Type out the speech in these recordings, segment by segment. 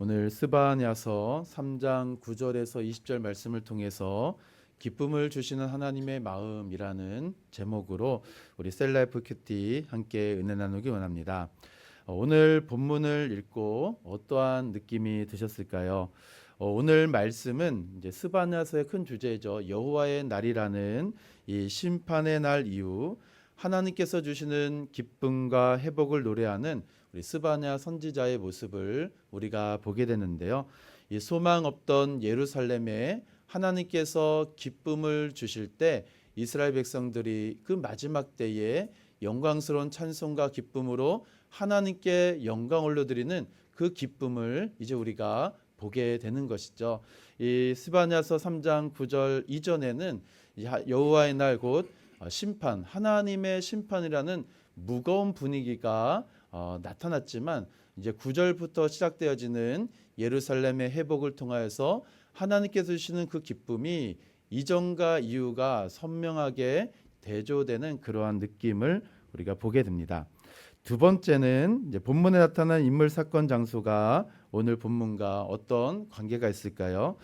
오늘 스바냐서 3장 9절에서 20절 말씀을 통해서 기쁨을 주시는 하나님의 마음이라는 제목으로 우리 셀라이프 큐티 함께 은혜 나누기 원합니다. 오늘 본문을 읽고 어떠한 느낌이 드셨을까요? 오늘 말씀은 이제 스바냐서의 큰 주제죠. 여호와의 날이라는 이 심판의 날 이후 하나님께서 주시는 기쁨과 회복을 노래하는 우리 스바냐 선지자의 모습을 우리가 보게 되는데요. 이 소망 없던 예루살렘에 하나님께서 기쁨을 주실 때 이스라엘 백성들이 그 마지막 때에 영광스러운 찬송과 기쁨으로 하나님께 영광 올려드리는 그 기쁨을 이제 우리가 보게 되는 것이죠. 이 스바냐서 3장 9절 이전에는 여호와의 날 곧 심판, 하나님의 심판이라는 무거운 분위기가 나타났지만 이제 9절부터 시작되어지는 예루살렘의 회복을 통하여서 하나님께서 주시는 그 기쁨이 이전과 이후가 선명하게 대조되는 그러한 느낌을 우리가 보게 됩니다. 두 번째는 이제 본문에 나타난 인물 사건 장소가 오늘 본문과 어떤 관계가 있을까요?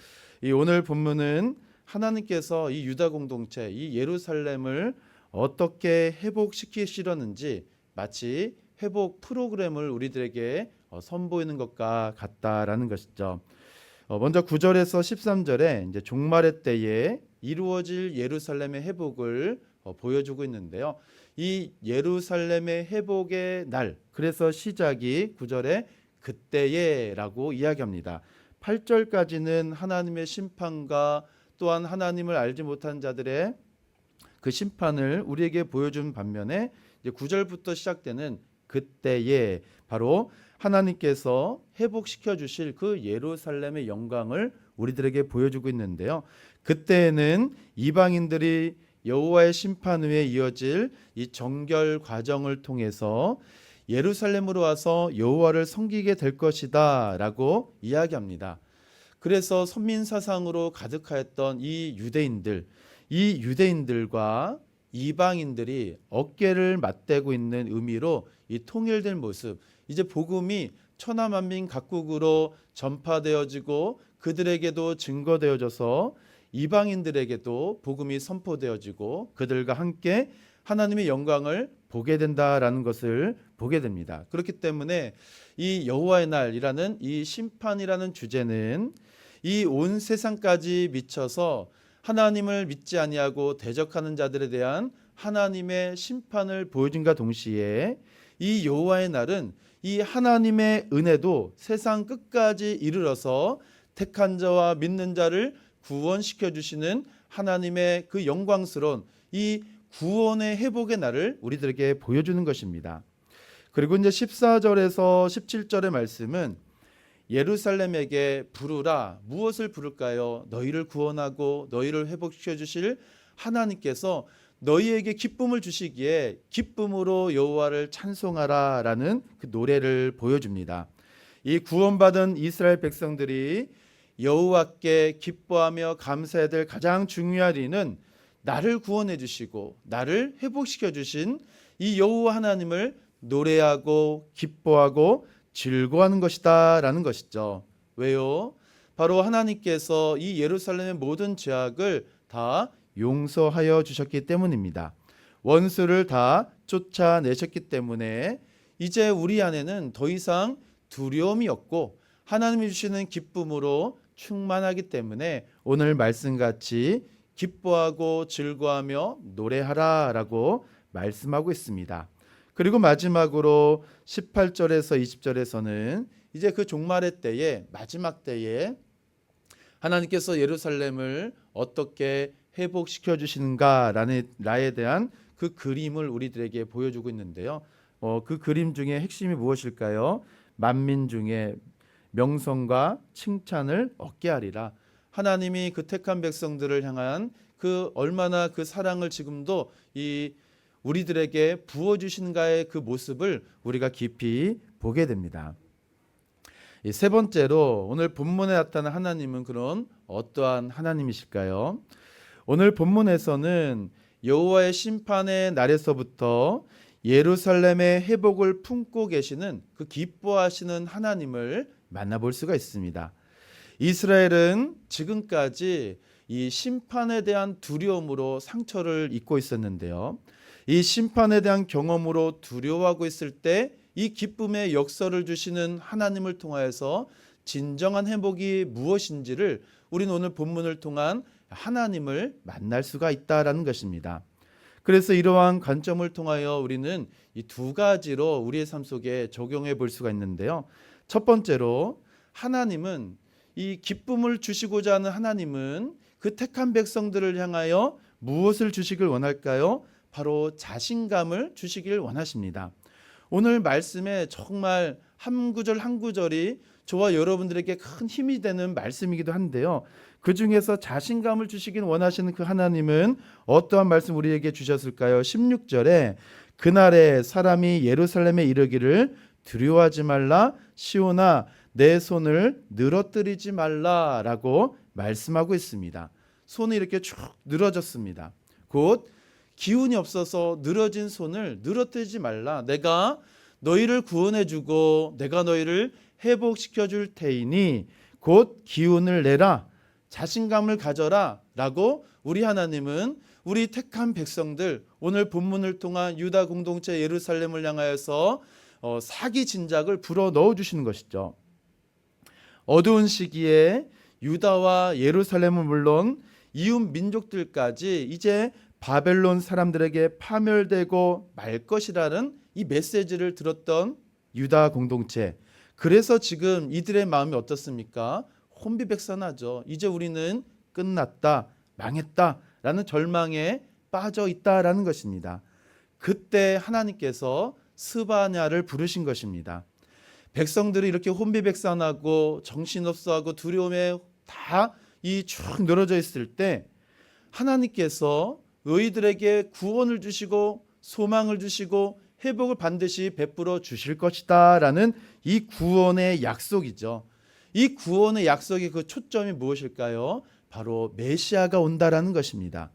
이 오늘 본문은 하나님께서 이 유다 공동체, 이 예루살렘을 어떻게 회복시키시려는지 마치 회복 프로그램을 우리들에게 선보이는 것과 같다라는 것이죠. 먼저 9절에서 13절에 이제 종말의 때에 이루어질 예루살렘의 회복을 보여주고 있는데요. 이 예루살렘의 회복의 날, 그래서 시작이 9절에 그때에라고 이야기합니다. 8절까지는 하나님의 심판과 또한 하나님을 알지 못한 자들의 그 심판을 우리에게 보여준 반면에 이제 9절부터 시작되는 그때에 바로 하나님께서 회복시켜 주실 그 예루살렘의 영광을 우리들에게 보여주고 있는데요. 그때에는 이방인들이 여호와의 심판 후에 이어질 이 정결 과정을 통해서 예루살렘으로 와서 여호와를 섬기게 될 것이다라고 이야기합니다. 그래서 선민 사상으로 가득하였던 이 유대인들과 이방인들이 어깨를 맞대고 있는 의미로 이 통일된 모습, 이제 복음이 천하만민 각국으로 전파되어지고 그들에게도 증거되어져서 이방인들에게도 복음이 선포되어지고 그들과 함께 하나님의 영광을 보게 된다라는 것을 보게 됩니다. 그렇기 때문에 이 여호와의 날이라는 이 심판이라는 주제는 이 온 세상까지 미쳐서 하나님을 믿지 아니하고 대적하는 자들에 대한 하나님의 심판을 보여준과 동시에 이 여호와의 날은 이 하나님의 은혜도 세상 끝까지 이르러서 택한 자와 믿는 자를 구원시켜 주시는 하나님의 그 영광스러운 이 구원의 회복의 날을 우리들에게 보여주는 것입니다. 그리고 이제 14절에서 17절의 말씀은 예루살렘에게 부르라. 무엇을 부를까요? 너희를 구원하고 너희를 회복시켜 주실 하나님께서 너희에게 기쁨을 주시기에 기쁨으로 여호와를 찬송하라라는 그 노래를 보여줍니다. 이 구원받은 이스라엘 백성들이 여호와께 기뻐하며 감사해야 될 가장 중요한 이유는 나를 구원해 주시고 나를 회복시켜 주신 이 여호와 하나님을 노래하고 기뻐하고 즐거워하는 것이다 라는 것이죠. 왜요? 바로 하나님께서 이 예루살렘의 모든 죄악을 다 용서하여 주셨기 때문입니다. 원수를 다 쫓아내셨기 때문에 이제 우리 안에는 더 이상 두려움이 없고 하나님이 주시는 기쁨으로 충만하기 때문에 오늘 말씀같이 기뻐하고 즐거워하며 노래하라 라고 말씀하고 있습니다. 그리고 마지막으로 18절에서 20절에서는 이제 그 종말의 때에 마지막 때에 하나님께서 예루살렘을 어떻게 회복시켜 주시는가라는 나에 대한 그 그림을 우리들에게 보여주고 있는데요. 그 그림 중에 핵심이 무엇일까요? 만민 중에 명성과 칭찬을 얻게 하리라. 하나님이 그 택한 백성들을 향한 그 얼마나 그 사랑을 지금도 이 우리들에게 부어주신가의 그 모습을 우리가 깊이 보게 됩니다. 세 번째로 오늘 본문에 나타난 하나님은 그런 어떠한 하나님이실까요? 오늘 본문에서는 여호와의 심판의 날에서부터 예루살렘의 회복을 품고 계시는 그 기뻐하시는 하나님을 만나볼 수가 있습니다. 이스라엘은 지금까지 이 심판에 대한 두려움으로 상처를 입고 있었는데요. 이 심판에 대한 경험으로 두려워하고 있을 때 이 기쁨의 역사를 주시는 하나님을 통하여서 진정한 행복이 무엇인지를 우리는 오늘 본문을 통한 하나님을 만날 수가 있다라는 것입니다. 그래서 이러한 관점을 통하여 우리는 이 두 가지로 우리의 삶 속에 적용해 볼 수가 있는데요. 첫 번째로 하나님은 이 기쁨을 주시고자 하는 하나님은 그 택한 백성들을 향하여 무엇을 주시길 원할까요? 바로 자신감을 주시길 원하십니다. 오늘 말씀에 정말 한 구절 한 구절이 저와 여러분들에게 큰 힘이 되는 말씀이기도 한데요. 그 중에서 자신감을 주시길 원하시는 그 하나님은 어떠한 말씀 우리에게 주셨을까요? 16절에 그날에 사람이 예루살렘에 이르기를 두려워하지 말라 시온아 내 손을 늘어뜨리지 말라라고 말씀하고 있습니다. 손이 이렇게 쭉 늘어졌습니다. 곧 기운이 없어서 늘어진 손을 늘어뜨리지 말라. 내가 너희를 구원해주고 내가 너희를 회복시켜줄 테이니 곧 기운을 내라. 자신감을 가져라 라고 우리 하나님은 우리 택한 백성들 오늘 본문을 통한 유다 공동체 예루살렘을 향하여서 사기 진작을 불어 넣어주시는 것이죠. 어두운 시기에 유다와 예루살렘은 물론 이웃 민족들까지 이제 바벨론 사람들에게 파멸되고 말 것이라는 이 메시지를 들었던 유다 공동체. 그래서 지금 이들의 마음이 어떻습니까? 혼비백산하죠. 이제 우리는 끝났다, 망했다라는 절망에 빠져 있다라는 것입니다. 그때 하나님께서 스바냐를 부르신 것입니다. 백성들이 이렇게 혼비백산하고 정신없어하고 두려움에 다 이 쭉 늘어져 있을 때 하나님께서 너희들에게 구원을 주시고 소망을 주시고 회복을 반드시 베풀어 주실 것이다 라는 이 구원의 약속이죠. 이 구원의 약속의 그 초점이 무엇일까요? 바로 메시아가 온다라는 것입니다.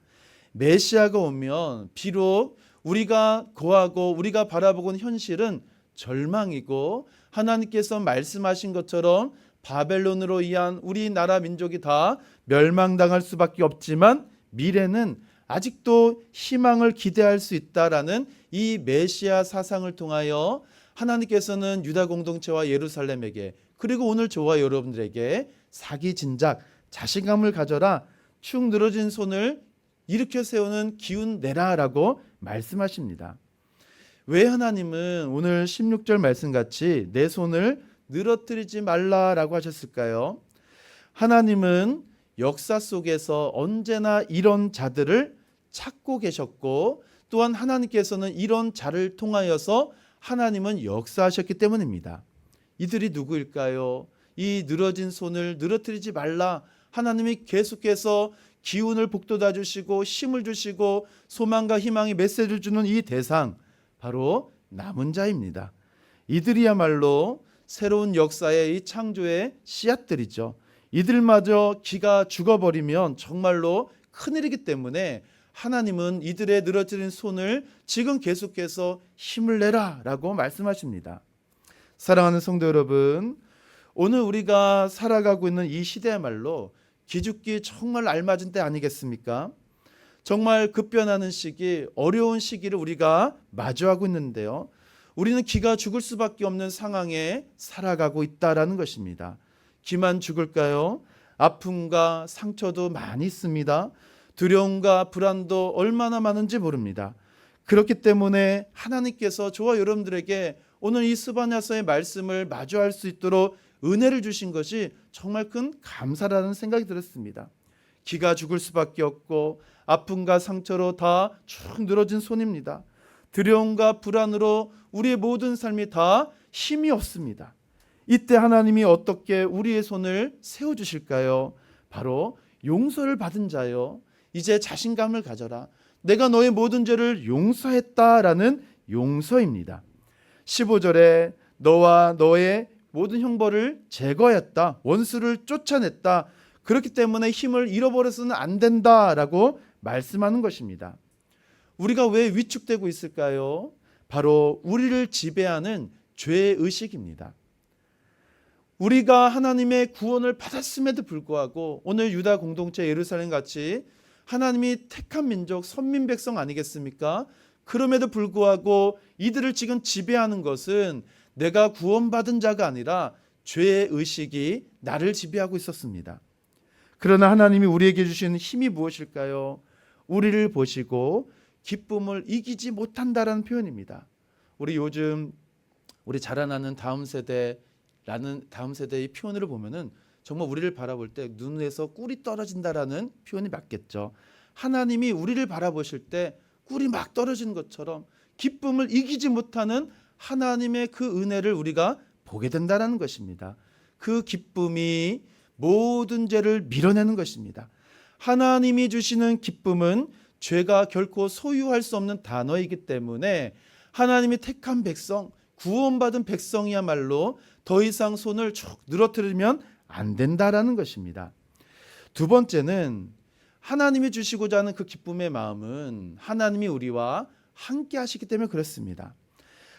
메시아가 오면 비록 우리가 거하고 우리가 바라보고 있는 현실은 절망이고 하나님께서 말씀하신 것처럼 바벨론으로 인한 우리나라 민족이 다 멸망당할 수밖에 없지만 미래는 아직도 희망을 기대할 수 있다라는 이 메시아 사상을 통하여 하나님께서는 유다 공동체와 예루살렘에게 그리고 오늘 저와 여러분들에게 사기 진작 자신감을 가져라 축 늘어진 손을 일으켜 세우는 기운 내라라고 말씀하십니다. 왜 하나님은 오늘 16절 말씀같이 내 손을 늘어뜨리지 말라라고 하셨을까요? 하나님은 역사 속에서 언제나 이런 자들을 찾고 계셨고 또한 하나님께서는 이런 자를 통하여서 하나님은 역사하셨기 때문입니다. 이들이 누구일까요? 이 늘어진 손을 늘어뜨리지 말라. 하나님이 계속해서 기운을 북돋아 주시고 힘을 주시고 소망과 희망의 메시지를 주는 이 대상 바로 남은 자입니다. 이들이야말로 새로운 역사의 이 창조의 씨앗들이죠. 이들마저 기가 죽어버리면 정말로 큰일이기 때문에 하나님은 이들의 늘어뜨린 손을 지금 계속해서 힘을 내라 라고 말씀하십니다. 사랑하는 성도 여러분, 오늘 우리가 살아가고 있는 이 시대야말로 기죽기 정말 알맞은 때 아니겠습니까? 정말 급변하는 시기, 어려운 시기를 우리가 마주하고 있는데요. 우리는 기가 죽을 수밖에 없는 상황에 살아가고 있다라는 것입니다. 기만 죽을까요? 아픔과 상처도 많이 있습니다. 두려움과 불안도 얼마나 많은지 모릅니다. 그렇기 때문에 하나님께서 저와 여러분들에게 오늘 이 스바냐서의 말씀을 마주할 수 있도록 은혜를 주신 것이 정말 큰 감사라는 생각이 들었습니다. 기가 죽을 수밖에 없고 아픔과 상처로 다 쭉 늘어진 손입니다. 두려움과 불안으로 우리의 모든 삶이 다 힘이 없습니다. 이때 하나님이 어떻게 우리의 손을 세워주실까요? 바로 용서를 받은 자요. 이제 자신감을 가져라. 내가 너의 모든 죄를 용서했다라는 용서입니다. 15절에 너와 너의 모든 형벌을 제거했다. 원수를 쫓아냈다. 그렇기 때문에 힘을 잃어버려서는 안 된다라고 말씀하는 것입니다. 우리가 왜 위축되고 있을까요? 바로 우리를 지배하는 죄의식입니다. 우리가 하나님의 구원을 받았음에도 불구하고 오늘 유다 공동체 예루살렘 같이 하나님이 택한 민족 선민 백성 아니겠습니까? 그럼에도 불구하고 이들을 지금 지배하는 것은 내가 구원받은 자가 아니라 죄의 의식이 나를 지배하고 있었습니다. 그러나 하나님이 우리에게 주신 힘이 무엇일까요? 우리를 보시고 기쁨을 이기지 못한다라는 표현입니다. 우리 요즘 우리 자라나는 다음 세대의 표현을 보면은 정말 우리를 바라볼 때 눈에서 꿀이 떨어진다라는 표현이 맞겠죠. 하나님이 우리를 바라보실 때 꿀이 막 떨어지는 것처럼 기쁨을 이기지 못하는 하나님의 그 은혜를 우리가 보게 된다는 것입니다. 그 기쁨이 모든 죄를 밀어내는 것입니다. 하나님이 주시는 기쁨은 죄가 결코 소유할 수 없는 단어이기 때문에 하나님이 택한 백성, 구원받은 백성이야말로 더 이상 손을 쭉 늘어뜨리면 안 된다라는 것입니다. 두 번째는 하나님이 주시고자 하는 그 기쁨의 마음은 하나님이 우리와 함께 하시기 때문에 그렇습니다.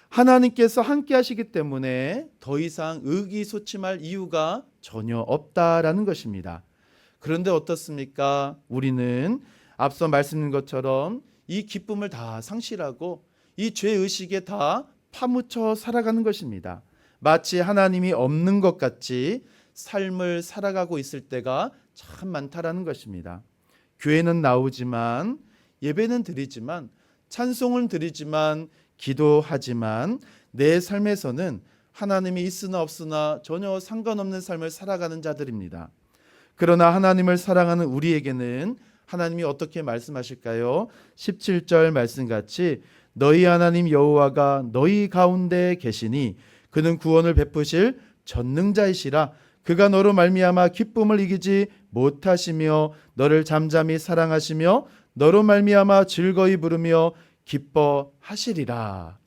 하나님께서 함께 하시기 때문에 더 이상 의기소침할 이유가 전혀 없다라는 것입니다. 그런데 어떻습니까? 우리는 앞서 말씀드린 것처럼 이 기쁨을 다 상실하고 이 죄의식에 다 파묻혀 살아가는 것입니다. 마치 하나님이 없는 것 같이 삶을 살아가고 있을 때가 참 많다라는 것입니다. 교회는 나오지만 예배는 드리지만 찬송은 드리지만 기도하지만 내 삶에서는 하나님이 있으나 없으나 전혀 상관없는 삶을 살아가는 자들입니다. 그러나 하나님을 사랑하는 우리에게는 하나님이 어떻게 말씀하실까요? 17절 말씀같이 너희 하나님 여호와가 너희 가운데 계시니 그는 구원을 베푸실 전능자이시라. 그가 너로 말미암아 기쁨을 이기지 못하시며 너를 잠잠히 사랑하시며 너로 말미암아 즐거이 부르며 기뻐하시리라.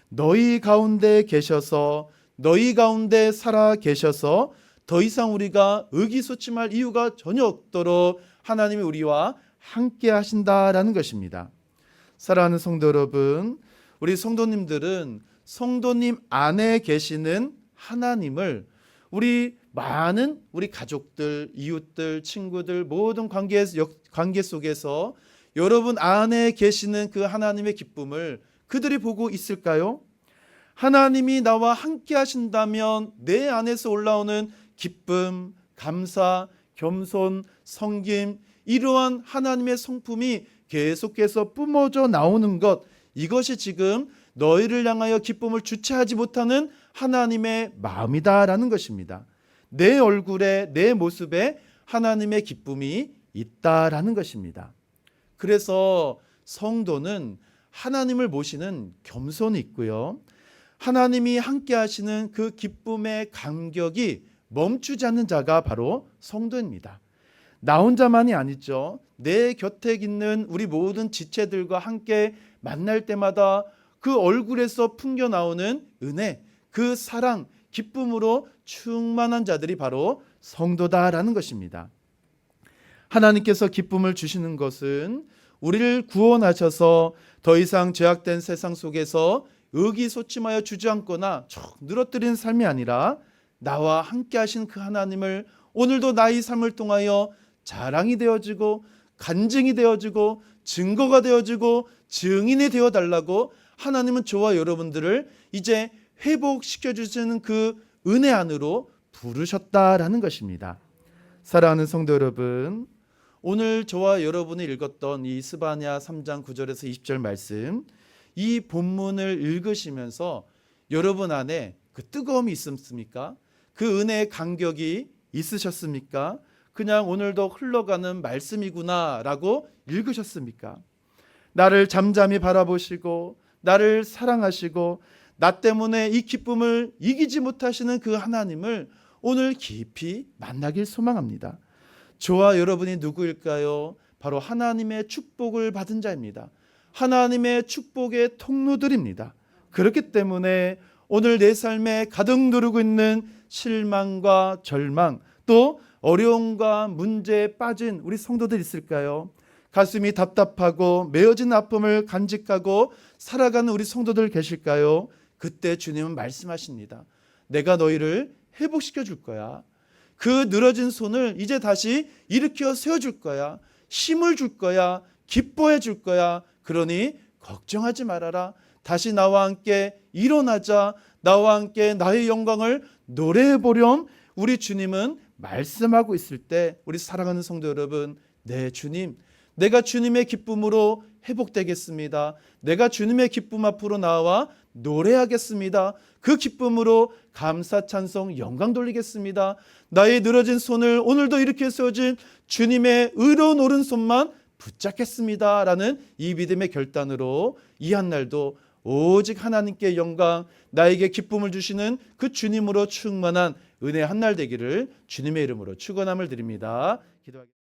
너희 가운데 계셔서 너희 가운데 살아 계셔서 더 이상 우리가 의기소침할 이유가 전혀 없도록 하나님이 우리와 함께 하신다라는 것입니다. 사랑하는 성도 여러분, 우리 성도님들은 성도님 안에 계시는 하나님을 우리 많은 우리 가족들, 이웃들, 친구들 모든 관계 속에서 여러분 안에 계시는 그 하나님의 기쁨을 그들이 보고 있을까요? 하나님이 나와 함께 하신다면 내 안에서 올라오는 기쁨, 감사, 겸손, 섬김, 이러한 하나님의 성품이 계속해서 뿜어져 나오는 것, 이것이 지금 너희를 향하여 기쁨을 주체하지 못하는 하나님의 마음이다라는 것입니다. 내 얼굴에, 내 모습에 하나님의 기쁨이 있다라는 것입니다. 그래서 성도는 하나님을 모시는 겸손이 있고요, 하나님이 함께 하시는 그 기쁨의 감격이 멈추지 않는 자가 바로 성도입니다. 나 혼자만이 아니죠. 내 곁에 있는 우리 모든 지체들과 함께 만날 때마다 그 얼굴에서 풍겨나오는 은혜, 그 사랑, 기쁨으로 충만한 자들이 바로 성도다라는 것입니다. 하나님께서 기쁨을 주시는 것은 우리를 구원하셔서 더 이상 죄악된 세상 속에서 의기소침하여 주저앉거나 쭉 늘어뜨리는 삶이 아니라 나와 함께 하신 그 하나님을 오늘도 나의 삶을 통하여 자랑이 되어지고 간증이 되어지고 증거가 되어지고 증인이 되어달라고 하나님은 저와 여러분들을 이제 회복시켜 주시는 그 은혜 안으로 부르셨다라는 것입니다. 사랑하는 성도 여러분, 오늘 저와 여러분이 읽었던 이 스바냐 3장 9절에서 20절 말씀, 이 본문을 읽으시면서 여러분 안에 그 뜨거움이 있습니까? 그 은혜의 간격이 있으셨습니까? 그냥 오늘도 흘러가는 말씀이구나 라고 읽으셨습니까? 나를 잠잠히 바라보시고 나를 사랑하시고 나 때문에 이 기쁨을 이기지 못하시는 그 하나님을 오늘 깊이 만나길 소망합니다. 저와 여러분이 누구일까요? 바로 하나님의 축복을 받은 자입니다. 하나님의 축복의 통로들입니다. 그렇기 때문에 오늘 내 삶에 가득 누르고 있는 실망과 절망, 또 어려움과 문제에 빠진 우리 성도들 있을까요? 가슴이 답답하고 메어진 아픔을 간직하고 살아가는 우리 성도들 계실까요? 그때 주님은 말씀하십니다. 내가 너희를 회복시켜 줄 거야. 그 늘어진 손을 이제 다시 일으켜 세워줄 거야. 힘을 줄 거야. 기뻐해 줄 거야. 그러니 걱정하지 말아라. 다시 나와 함께 일어나자. 나와 함께 나의 영광을 노래해 보렴. 우리 주님은 말씀하고 있을 때 우리 사랑하는 성도 여러분, 네 주님, 내가 주님의 기쁨으로 회복되겠습니다. 내가 주님의 기쁨 앞으로 나와 노래하겠습니다. 그 기쁨으로 감사 찬송 영광 돌리겠습니다. 나의 늘어진 손을 오늘도 이렇게 세워진 주님의 의로운 오른손만 붙잡겠습니다. 라는 이 믿음의 결단으로 이 한날도 오직 하나님께 영광, 나에게 기쁨을 주시는 그 주님으로 충만한 은혜의 한날 되기를 주님의 이름으로 축원함을 드립니다. 기도하겠습니다.